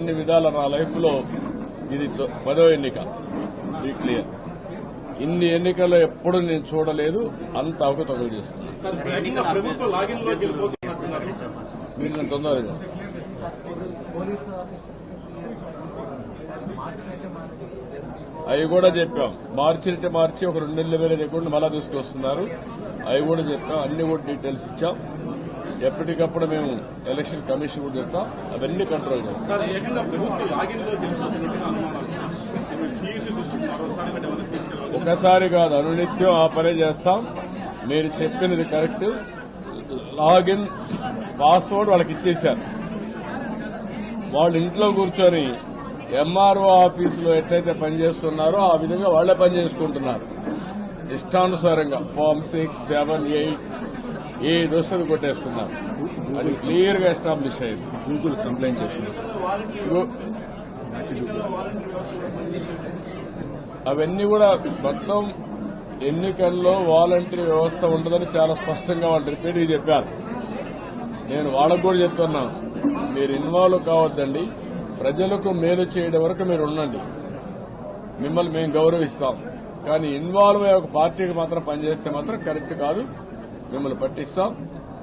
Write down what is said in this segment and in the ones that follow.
అన్ని విధాల నా లైఫ్ లో ఇది 10వ ఎన్నిక. ఇది క్లియర్. ఇన్ని ఎన్నికల్లో ఎప్పుడు నేను చూడలేదు. అంత అవకతవకలు చేస్తున్నాను. మీరు నేను తొందరగా అవి కూడా చెప్పాం. మార్చి ఒక 2 నెలల వేల రికార్డు మళ్ళా తీసుకొస్తున్నారు. అవి కూడా చెప్పాం. అన్ని కూడా డీటెయిల్స్ ఇచ్చాం. ఎప్పటికప్పుడు మేము ఎలక్షన్ కమిషన్ కూడా చెప్తాం. అవన్నీ కంట్రోల్ చేస్తాం. ఒకసారి కాదు, అనునిత్యం ఆ పనే చేస్తాం. మీరు చెప్పినది కరెక్ట్. లాగిన్ పాస్వర్డ్ వాళ్ళకి ఇచ్చేశారు. వాళ్ళ ఇంట్లో కూర్చొని ఎంఆర్ఓ ఆఫీసులో ఎట్లయితే పనిచేస్తున్నారో ఆ విధంగా వాళ్లే పనిచేసుకుంటున్నారు. ఇష్టానుసారంగా ఫామ్ 6, 7, 8 ఏది వస్తుంది కొట్టేస్తున్నారు. అది క్లియర్ గా ఎస్టాబ్లిష్ అయింది. గూగుల్ కంప్లైంట్ చేస్తున్నారు. అవన్నీ కూడా మొత్తం ఎన్నికల్లో వాలంటరీ వ్యవస్థ ఉండదని చాలా స్పష్టంగా వాళ్ళు రిపీట్గా చెప్పారు. నేను వాళ్ళకు కూడా చెప్తున్నా, మీరు ఇన్వాల్వ్ కావద్దండి. ప్రజలకు మేలు చేయడం వరకు మీరు ఉండండి. మిమ్మల్ని మేము గౌరవిస్తాం. కానీ ఇన్వాల్వ్ అయ్యే ఒక పార్టీకి మాత్రం పనిచేస్తే మాత్రం కరెక్ట్ కాదు. మిమ్మల్ని పట్టిస్తాం.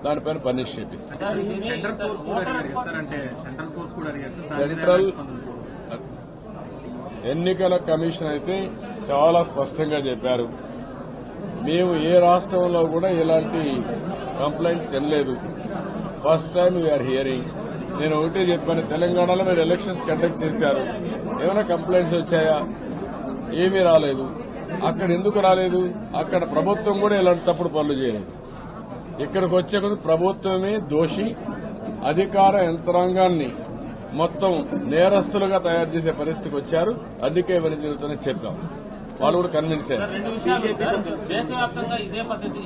దానిపైన పనిష్ చేపిస్తాం. సెంట్రల్ ఎన్నికల కమిషన్ అయితే చాలా స్పష్టంగా చెప్పారు. మేము ఏ రాష్ట్రంలో కూడా ఇలాంటి కంప్లైంట్స్ వినలేదు. First time we are hearing. నేను ఒకటే చెప్పాను, తెలంగాణలో మీరు ఎలక్షన్స్ కండక్ట్ చేశారు. ఏమైనా కంప్లైంట్స్ వచ్చాయా? ఏమీ రాలేదు. అక్కడ ఎందుకు రాలేదు? అక్కడ ప్రభుత్వం కూడా ఇలాంటి తప్పుడు పనులు చేయలేదు. ఇక్కడికి వచ్చే కొద్ది ప్రభుత్వమే దోషి. అధికార యంత్రాంగాన్ని మొత్తం నేరస్తులుగా తయారు చేసే పరిస్థితికి వచ్చారు. అందుకే ఇవన్నీ జరుగుతుందని చెప్పాం. వాళ్ళు కూడా కన్విన్స్ అయ్యారు. దేశవ్యాప్తంగా ఇదే పద్ధతి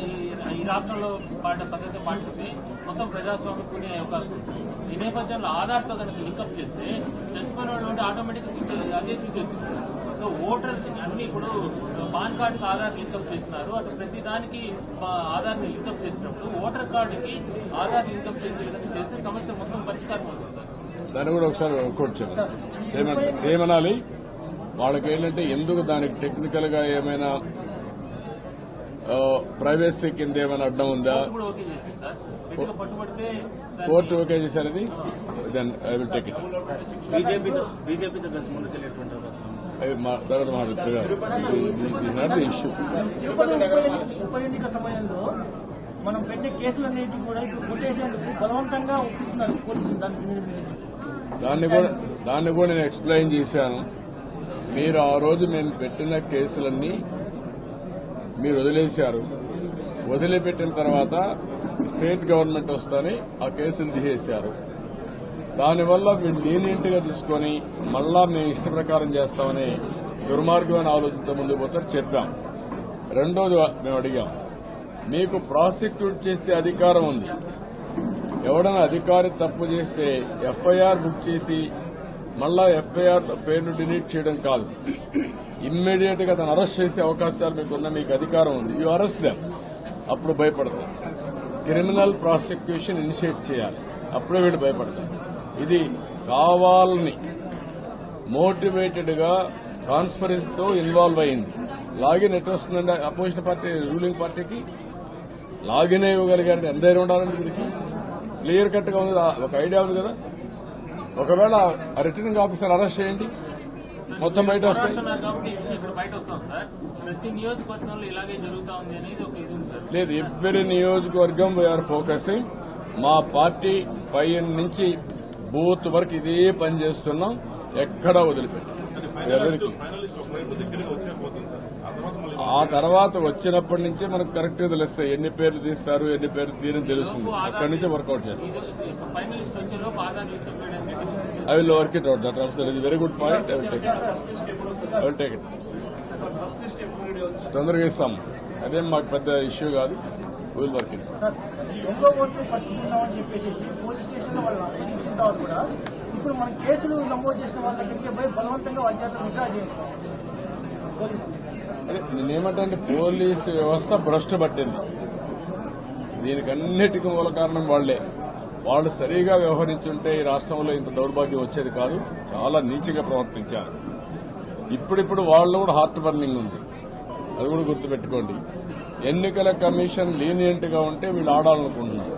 ఈ రాష్ట్రంలో పద్ధతి పాటించి మొత్తం ప్రజాస్వామ్యం కొనే అవకాశం ఉంది. ఈ నేపథ్యంలో ఆధార్తో కనుక లింకప్ చేస్తే చచ్చిపోయిన వాళ్ళు ఆటోమేటిక్ అదే తీసేస్తున్నారు. సో ఓటర్ అన్ని ఇప్పుడు పాన్ కార్డుకి ఆధార్ లింకప్ చేస్తున్నారు. అటు ప్రతి దానికి ఆధార్ ని లింకప్ చేసినప్పుడు ఓటర్ కార్డుకి ఆధార్ లింకప్ చేసే విధంగా చేస్తే సమస్య మొత్తం పరిష్కారం అవుతుంది సార్. దాన్ని కూడా ఒకసారి కూర్చోండి. ఏమనాలి వాళ్ళకి ఏంటంటే, ఎందుకు దానికి టెక్నికల్ గా ఏమైనా ప్రైవసీ కింద ఏమైనా అడ్డం ఉందా? కోర్టు ఓకే చేశారది. Then I will take it. తర్వాత మాట్లాడుతున్నారు ఇష్యూ. ఉప ఎన్నిక సమయంలో మనం పెట్టే కేసులన్నింటి కూడా ఇప్పుడు కొట్టేసేందుకు బలవంతంగా ఒప్పిస్తున్నారు పోలీసులు. దాన్ని కూడా నేను ఎక్స్ప్లెయిన్ చేశాను. మీరు ఆ రోజు మేము పెట్టిన కేసులన్నీ మీరు వదిలేశారు. వదిలిపెట్టిన తర్వాత స్టేట్ గవర్నమెంట్ వస్తేనే ఆ కేసులు తీసేశారు. దానివల్ల వీళ్ళు లీనియంట్ గా తీసుకొని మళ్ళా మేము ఇష్ట ప్రకారం చేస్తామని దుర్మార్గమైన ఆలోచనతో ముందుకు పోతారు చెప్పాం. రెండోది మేము అడిగాం, మీకు ప్రాసిక్యూట్ చేసే అధికారం ఉంది. ఎవడైనా అధికారి తప్పు చేస్తే ఎఫ్ఐఆర్ బుక్ చేసి మళ్ళా ఎఫ్ఐఆర్ పేరును డిలీట్ చేయడం కాదు. ఇమ్మీడియట్ గా తను అరెస్ట్ చేసే అవకాశాలు మీకున్న, మీకు అధికారం ఉంది. You arrest them. అప్పుడు భయపడతారు. క్రిమినల్ ప్రాసిక్యూషన్ ఇనిషియేట్ చేయాలి. అప్పుడే వీళ్ళు భయపడతారు. ఇది కావాలని మోటివేటెడ్ గా కాన్స్పరెన్స్ తో ఇన్వాల్వ్ అయింది. లాగిన్ ఎట్ వస్తుందండి అపోజిషన్ పార్టీ, రూలింగ్ పార్టీకి లాగిన్ ఇవ్వగలిగారని ఎంత ధైర్యం ఉండాలండి వీరికి? క్లియర్ కట్ గా ఉంది. ఒక ఐడియా ఉంది కదా. ఒకవేళ రిటర్నింగ్ ఆఫీసర్ అరెస్ట్ చేయండి, మొత్తం బయట వస్తాయి. లేదు, ఎవ్రీ నియోజకవర్గం వీఆర్ ఫోకసింగ్. మా పార్టీ పై నుంచి బూత్ వరకు ఇదే పని చేస్తున్నాం. ఎక్కడా వదిలిపెట్టాం. ఆ తర్వాత వచ్చినప్పటి నుంచే మనకు కరెక్ట్ గా తెలుస్తాయి. ఎన్ని పేర్లు తీస్తారు, ఎన్ని పేర్లు తీరని తెలుస్తుంది. అక్కడి నుంచే వర్కౌట్ చేస్తాం. I will work it out. That is very good point. I will take it. తొందరగా ఇస్తాం. అదేం మాకు పెద్ద ఇష్యూ కాదు. Will work it. ఇప్పుడు మన కేసులు నమోదు చేసిన వాళ్ళ దగ్గరికి పోయి బలవంతంగా వాళ్ళ చేత విత్డ్రా చేస్తాం. నేనేమంటే పోలీసు వ్యవస్థ భ్రష్టు పట్టింది. దీనికి అన్నిటికీ మూల కారణం వాళ్లే. వాళ్ళు సరిగా వ్యవహరించుంటే ఈ రాష్ట్రంలో ఇంత దౌర్భాగ్యం వచ్చేది కాదు. చాలా నీచగా ప్రవర్తించారు. ఇప్పుడిప్పుడు వాళ్ళు కూడా హార్ట్ బర్నింగ్ ఉంది, అది కూడా గుర్తుపెట్టుకోండి. ఎన్నికల కమిషన్ లీనియంట్ గా ఉంటే వీళ్ళు ఆడాలనుకుంటున్నారు.